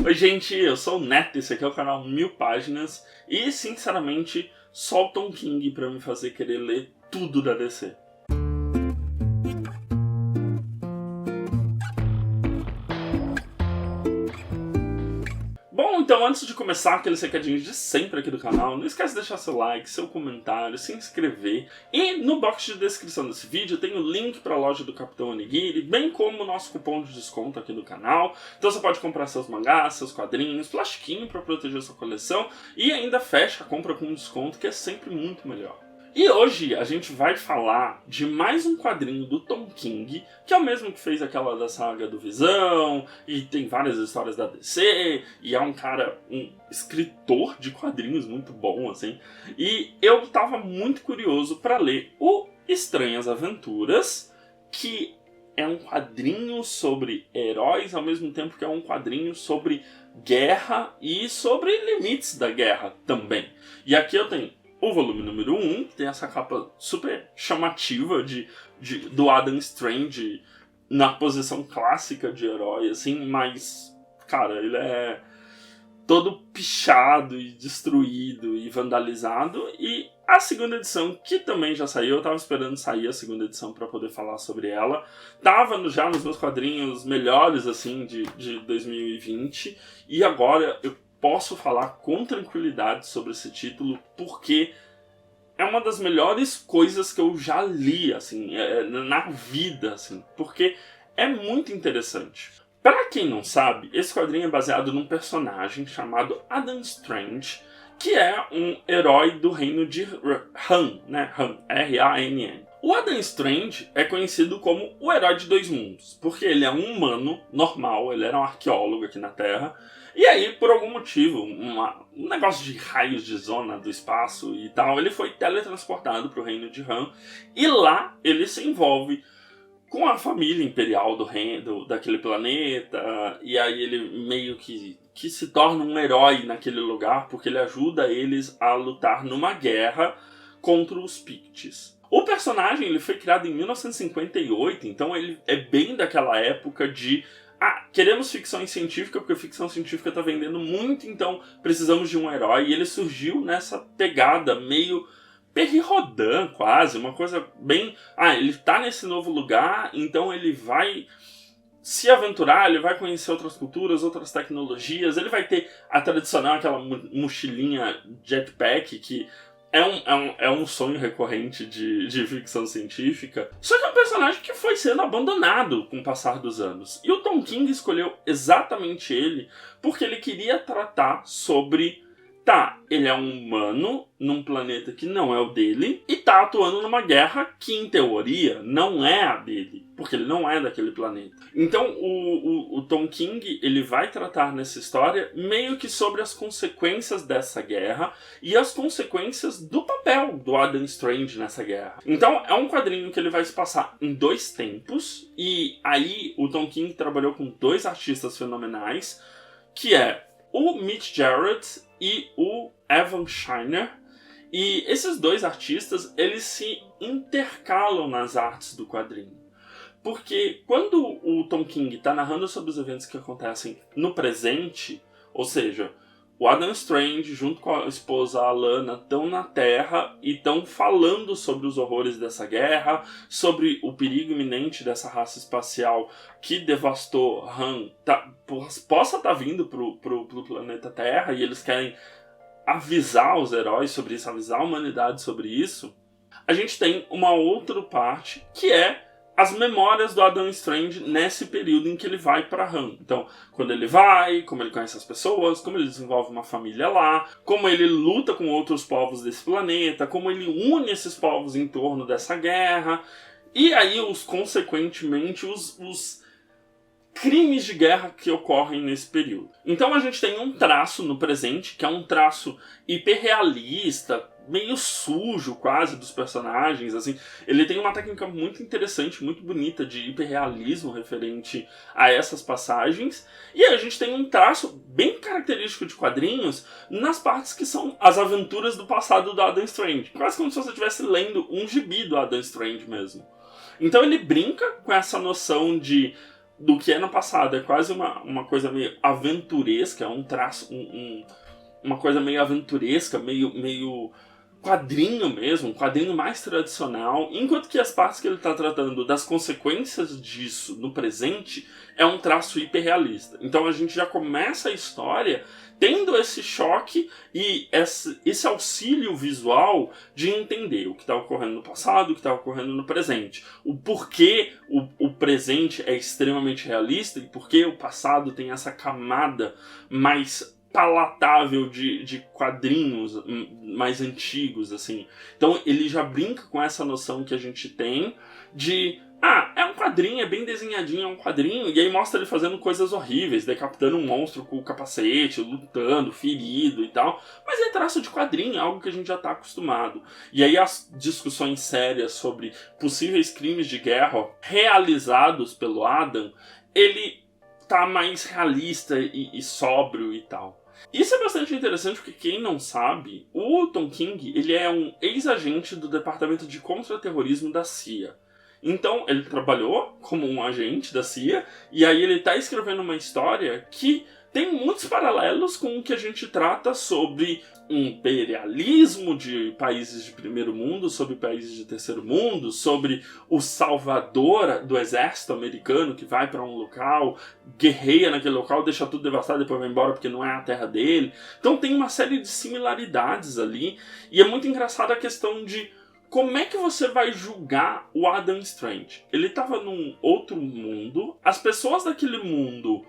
Oi gente, eu sou o Neto, esse aqui é o canal 1000 Páginas e sinceramente só o Tom King pra me fazer querer ler tudo da DC. Bom, então antes de começar aqueles recadinhos de sempre aqui do canal, não esquece de deixar seu like, seu comentário, se inscrever. E no box de descrição desse vídeo tem o link para a loja do Capitão Onigiri, bem como o nosso cupom de desconto aqui do canal. Então você pode comprar seus mangás, seus quadrinhos, plastiquinho para proteger sua coleção e ainda fecha a compra com desconto, que é sempre muito melhor. E hoje a gente vai falar de mais um quadrinho do Tom King, que é o mesmo que fez aquela da saga do Visão, e tem várias histórias da DC, e é um cara, um escritor de quadrinhos muito bom, assim. E eu tava muito curioso para ler o Estranhas Aventuras, que é um quadrinho sobre heróis, ao mesmo tempo que é um quadrinho sobre guerra e sobre limites da guerra também. E aqui eu tenho o volume número 1, que tem essa capa super chamativa do Adam Strange na posição clássica de herói, assim, mas, cara, ele é todo pichado e destruído e vandalizado. E a segunda edição, que também já saiu, eu tava esperando sair a segunda edição para poder falar sobre ela. Tava já nos meus quadrinhos melhores, assim, de 2020, e agora eu posso falar com tranquilidade sobre esse título, porque é uma das melhores coisas que eu já li, assim, na vida, assim, porque é muito interessante. Para quem não sabe, esse quadrinho é baseado num personagem chamado Adam Strange, que é um herói do reino de Han, né? Han, R-A-N-N. O Adam Strange é conhecido como o herói de dois mundos, porque ele é um humano normal, ele era um arqueólogo aqui na Terra, e aí, por algum motivo, um negócio de raios de zona do espaço e tal, ele foi teletransportado para o reino de Han, e lá ele se envolve com a família imperial do reino, daquele planeta, e aí ele meio que se torna um herói naquele lugar, porque ele ajuda eles a lutar numa guerra contra os Picts. O personagem ele foi criado em 1958, então ele é bem daquela época de queremos ficção científica porque a ficção científica está vendendo muito, então precisamos de um herói. E ele surgiu nessa pegada meio Perry Rodin, quase, uma coisa bem... ele está nesse novo lugar, então ele vai se aventurar, ele vai conhecer outras culturas, outras tecnologias, ele vai ter a tradicional, aquela mochilinha jetpack que é um sonho recorrente de ficção científica. Só que é um personagem que foi sendo abandonado com o passar dos anos. E o Tom King escolheu exatamente ele porque ele queria tratar sobre... ele é um humano num planeta que não é o dele e tá atuando numa guerra que, em teoria, não é a dele, porque ele não é daquele planeta. Então, o Tom King ele vai tratar nessa história meio que sobre as consequências dessa guerra e as consequências do papel do Adam Strange nessa guerra. Então, é um quadrinho que ele vai se passar em dois tempos, e aí o Tom King trabalhou com dois artistas fenomenais, que é o Mitch Gerads e o Evan Shiner. E esses dois artistas, eles se intercalam nas artes do quadrinho. Porque quando o Tom King está narrando sobre os eventos que acontecem no presente, ou seja, o Adam Strange junto com a esposa Alana estão na Terra e estão falando sobre os horrores dessa guerra, sobre o perigo iminente dessa raça espacial que devastou Han, possa estar vindo pro planeta Terra, e eles querem avisar os heróis sobre isso, avisar a humanidade sobre isso. A gente tem uma outra parte que é as memórias do Adam Strange nesse período em que ele vai para Han. Então, quando ele vai, como ele conhece as pessoas, como ele desenvolve uma família lá, como ele luta com outros povos desse planeta, como ele une esses povos em torno dessa guerra, e aí, consequentemente, os crimes de guerra que ocorrem nesse período. Então a gente tem um traço no presente, que é um traço hiperrealista, meio sujo quase dos personagens, assim. Ele tem uma técnica muito interessante, muito bonita de hiperrealismo referente a essas passagens. E aí a gente tem um traço bem característico de quadrinhos nas partes que são as aventuras do passado do Adam Strange. Quase como se você estivesse lendo um gibi do Adam Strange mesmo. Então ele brinca com essa noção de do que é no passado. É quase uma coisa meio aventuresca, um traço, uma coisa meio aventuresca, meio quadrinho mesmo, um quadrinho mais tradicional, enquanto que as partes que ele está tratando das consequências disso no presente é um traço hiperrealista. Então a gente já começa a história tendo esse choque e esse auxílio visual de entender o que está ocorrendo no passado, o que está ocorrendo no presente. O porquê o presente é extremamente realista e porquê o passado tem essa camada mais palatável de quadrinhos mais antigos, assim. Então ele já brinca com essa noção que a gente tem de é um quadrinho, é bem desenhadinho, é um quadrinho, e aí mostra ele fazendo coisas horríveis, decapitando um monstro com o capacete, lutando, ferido e tal, mas é traço de quadrinho, algo que a gente já está acostumado. E aí as discussões sérias sobre possíveis crimes de guerra realizados pelo Adam, ele tá mais realista e sóbrio e tal. Isso é bastante interessante porque, quem não sabe, o Tom King ele é um ex-agente do Departamento de Contra-Terrorismo da CIA. Então, ele trabalhou como um agente da CIA, e aí ele está escrevendo uma história que tem muitos paralelos com o que a gente trata sobre imperialismo de países de primeiro mundo, sobre países de terceiro mundo, sobre o salvador do exército americano que vai para um local, guerreia naquele local, deixa tudo devastado e depois vai embora porque não é a terra dele. Então tem uma série de similaridades ali, e é muito engraçada a questão de como é que você vai julgar o Adam Strange. Ele estava num outro mundo, as pessoas daquele mundo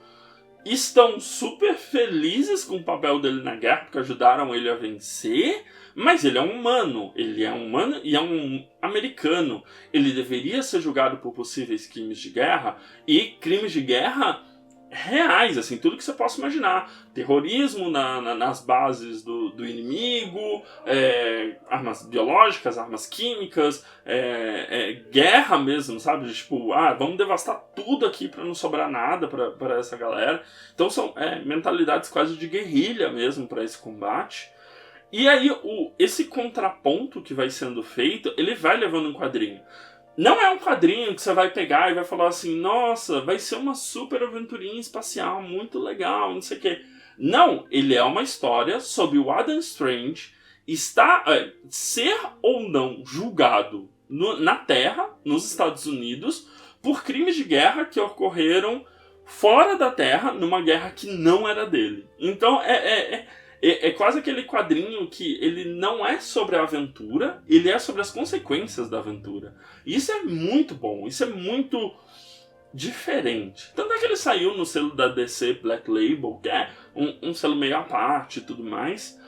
estão super felizes com o papel dele na guerra, porque ajudaram ele a vencer, mas ele é um humano e é um americano. Ele deveria ser julgado por possíveis crimes de guerra, e crimes de guerra reais, assim, tudo que você possa imaginar. Terrorismo nas bases do inimigo, armas biológicas, armas químicas, guerra mesmo, sabe? Tipo, vamos devastar tudo aqui para não sobrar nada para essa galera. Então são mentalidades quase de guerrilha mesmo para esse combate. E aí esse contraponto que vai sendo feito, ele vai levando um quadrinho. Não é um quadrinho que você vai pegar e vai falar assim, nossa, vai ser uma super aventurinha espacial, muito legal, não sei o quê. Não, ele é uma história sobre o Adam Strange ser ou não julgado na Terra, nos Estados Unidos, por crimes de guerra que ocorreram fora da Terra, numa guerra que não era dele. Então é quase aquele quadrinho que ele não é sobre a aventura, ele é sobre as consequências da aventura. E isso é muito bom, isso é muito diferente. Tanto é que ele saiu no selo da DC Black Label, que é um selo meio à parte e tudo mais.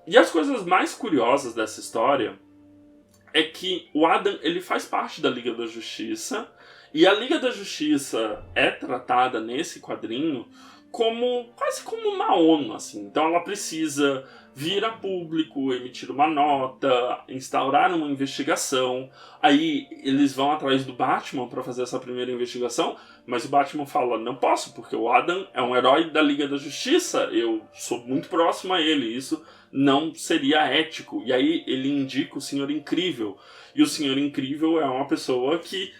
E as coisas mais curiosas dessa história é que o Adam ele faz parte da Liga da Justiça, e a Liga da Justiça é tratada nesse quadrinho quase como uma ONU, assim. Então ela precisa vir a público, emitir uma nota, instaurar uma investigação. Aí eles vão atrás do Batman para fazer essa primeira investigação, mas o Batman fala, não posso, porque o Adam é um herói da Liga da Justiça, eu sou muito próximo a ele, isso não seria ético. E aí ele indica o Senhor Incrível, e o Senhor Incrível é uma pessoa que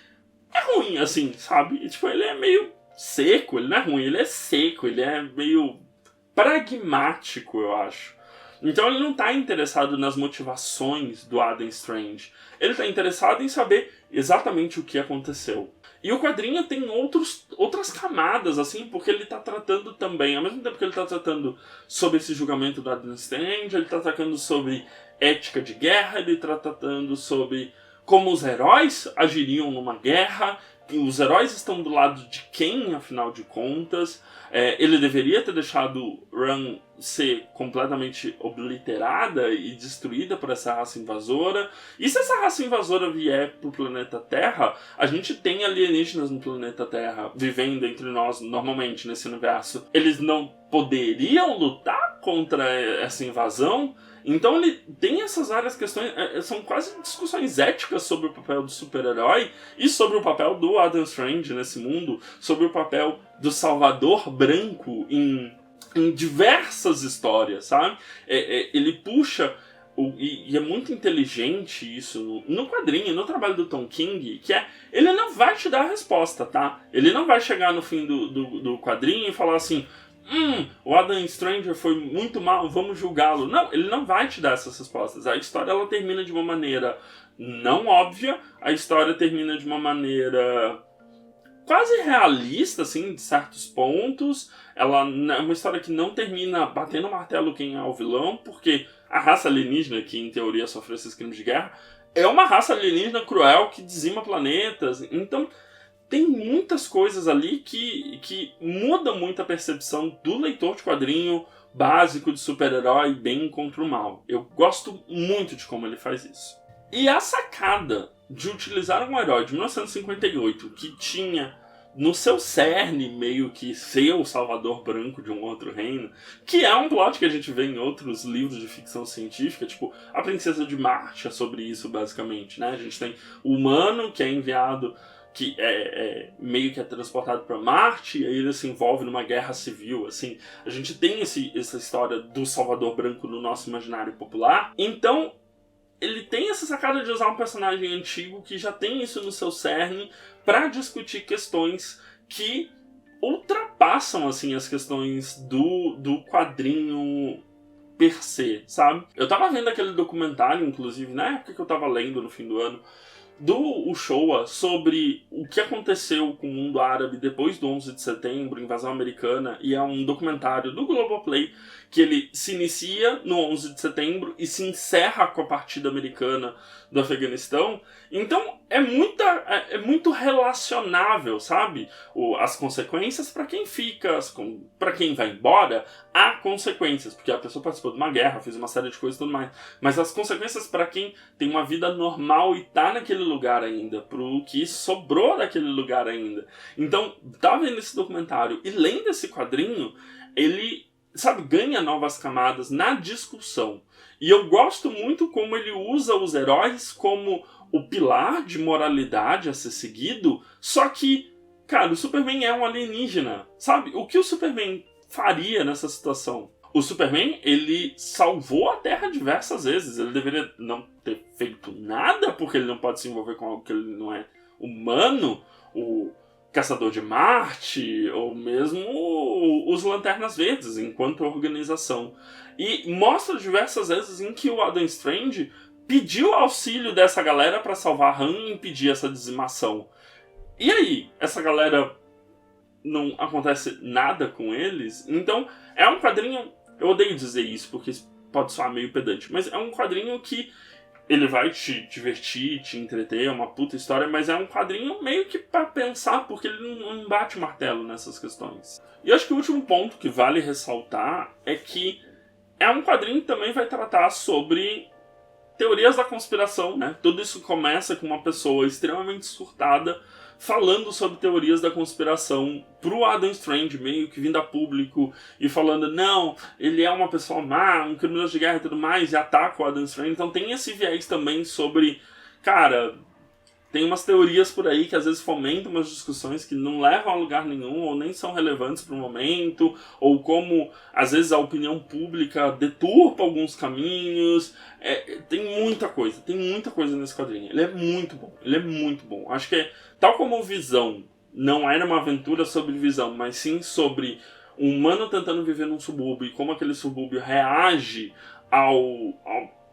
é ruim, assim, sabe? E, tipo, ele é meio seco, ele não é ruim, ele é seco, ele é meio pragmático, eu acho. Então ele não está interessado nas motivações do Adam Strange. Ele está interessado em saber exatamente o que aconteceu. E o quadrinho tem outras camadas, assim, porque ele está tratando também, ao mesmo tempo que ele está tratando sobre esse julgamento do Adam Strange, ele está tratando sobre ética de guerra, ele está tratando sobre como os heróis agiriam numa guerra. Os heróis estão do lado de quem, afinal de contas? Ele deveria ter deixado Run ser completamente obliterada e destruída por essa raça invasora. E se essa raça invasora vier pro planeta Terra, a gente tem alienígenas no planeta Terra vivendo entre nós normalmente nesse universo. Eles não poderiam lutar contra essa invasão? Então ele tem essas várias questões, são quase discussões éticas sobre o papel do super-herói e sobre o papel do Adam Strange nesse mundo, sobre o papel do Salvador Branco em diversas histórias, sabe? Ele puxa E é muito inteligente isso no quadrinho, no trabalho do Tom King, que ele não vai te dar a resposta, tá? Ele não vai chegar no fim do quadrinho e falar assim, o Adam Stranger foi muito mal, vamos julgá-lo. Não, ele não vai te dar essas respostas. A história ela termina de uma maneira não óbvia, a história termina de uma maneira quase realista, assim, de certos pontos. Ela é uma história que não termina batendo o martelo quem é o vilão, porque a raça alienígena, que em teoria sofreu esses crimes de guerra, é uma raça alienígena cruel que dizima planetas. Então, tem muitas coisas ali que mudam muito a percepção do leitor de quadrinho básico de super-herói bem contra o mal. Eu gosto muito de como ele faz isso. E a sacada de utilizar um herói de 1958 que tinha no seu cerne meio que ser o salvador branco de um outro reino, que é um plot que a gente vê em outros livros de ficção científica, tipo A Princesa de Marte é sobre isso basicamente, né? A gente tem o humano que é enviado, que meio que é transportado para Marte, e aí ele se envolve numa guerra civil, assim. A gente tem essa história do salvador branco no nosso imaginário popular. Então ele tem essa sacada de usar um personagem antigo que já tem isso no seu cerne para discutir questões que ultrapassam, assim, as questões do quadrinho per se, sabe? Eu tava vendo aquele documentário, inclusive, na época que eu tava lendo no fim do ano, do Uchoa, sobre o que aconteceu com o mundo árabe depois do 11 de setembro, invasão americana, e é um documentário do Globoplay que ele se inicia no 11 de setembro e se encerra com a partida americana do Afeganistão. Então é muito relacionável, sabe? As consequências para quem fica, para quem vai embora, há consequências, porque a pessoa participou de uma guerra, fez uma série de coisas e tudo mais. Mas as consequências para quem tem uma vida normal e tá naquele lugar ainda, pro que sobrou daquele lugar ainda. Então, tá vendo esse documentário e lendo esse quadrinho, ele, sabe, ganha novas camadas na discussão. E eu gosto muito como ele usa os heróis como o pilar de moralidade a ser seguido, só que, cara, o Superman é um alienígena, sabe? O que o Superman faria nessa situação? O Superman, ele salvou a Terra diversas vezes. Ele deveria não ter feito nada, porque ele não pode se envolver com algo que ele não é humano. O Caçador de Marte, ou mesmo os Lanternas Verdes, enquanto organização. E mostra diversas vezes em que o Adam Strange pediu auxílio dessa galera para salvar Han e impedir essa dizimação. E aí, essa galera não acontece nada com eles? Então, é um quadrinho... Eu odeio dizer isso, porque pode soar meio pedante, mas é um quadrinho que ele vai te divertir, te entreter, é uma puta história, mas é um quadrinho meio que pra pensar, porque ele não bate o martelo nessas questões. E eu acho que o último ponto que vale ressaltar é que é um quadrinho que também vai tratar sobre teorias da conspiração, né? Tudo isso começa com uma pessoa extremamente surtada falando sobre teorias da conspiração pro Adam Strange, meio que vindo a público e falando, não, ele é uma pessoa má, um criminoso de guerra e tudo mais, e ataca o Adam Strange. Então tem esse viés também sobre, cara, tem umas teorias por aí que às vezes fomentam umas discussões que não levam a lugar nenhum ou nem são relevantes pro momento, ou como às vezes a opinião pública deturpa alguns caminhos. Tem muita coisa nesse quadrinho. Ele é muito bom. Acho que tal como o Visão não era uma aventura sobre Visão, mas sim sobre um humano tentando viver num subúrbio e como aquele subúrbio reage ao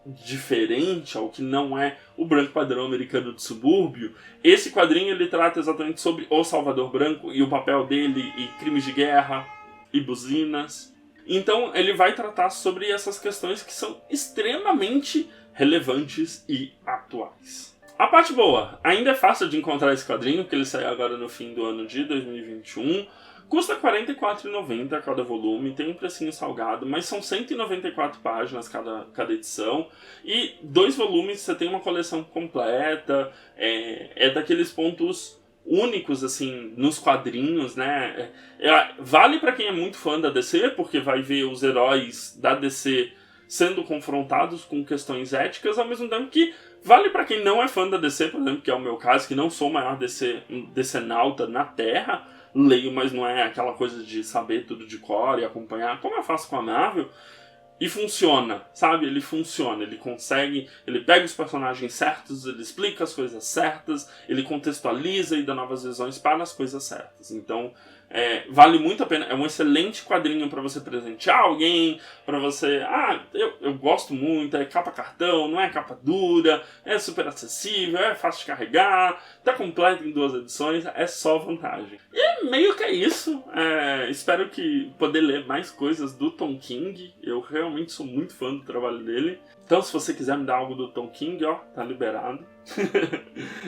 diferente, ao que não é o branco padrão americano de subúrbio. Esse quadrinho ele trata exatamente sobre o Salvador Branco e o papel dele e crimes de guerra e buzinas. Então ele vai tratar sobre essas questões que são extremamente relevantes e atuais. A parte boa, ainda é fácil de encontrar esse quadrinho, porque ele saiu agora no fim do ano de 2021. Custa R$ 44,90 cada volume, tem um precinho salgado, mas são 194 páginas cada edição. E 2 volumes, você tem uma coleção completa, é daqueles pontos únicos, assim, nos quadrinhos, né? Vale para quem é muito fã da DC, porque vai ver os heróis da DC sendo confrontados com questões éticas, ao mesmo tempo que vale para quem não é fã da DC, por exemplo, que é o meu caso, que não sou o maior DC-nauta na Terra, leio, mas não é aquela coisa de saber tudo de cor e acompanhar, como eu faço com a Marvel. E funciona, sabe? Ele funciona, ele consegue, ele pega os personagens certos, ele explica as coisas certas, ele contextualiza e dá novas visões para as coisas certas. Então, vale muito a pena, é um excelente quadrinho para você presentear alguém, para você, eu gosto muito, é capa cartão, não é capa dura, é super acessível, é fácil de carregar, tá completo em 2 edições, é só vantagem. E meio que é isso, espero que poder ler mais coisas do Tom King, eu realmente sou muito fã do trabalho dele. Então, se você quiser me dar algo do Tom King, ó, tá liberado.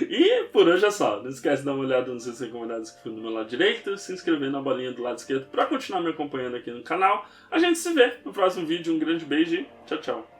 E por hoje é só. Não esquece de dar uma olhada nos seus recomendados que ficam do meu lado direito, se inscrever na bolinha do lado esquerdo pra continuar me acompanhando aqui no canal. A gente se vê no próximo vídeo. Um grande beijo e tchau, tchau.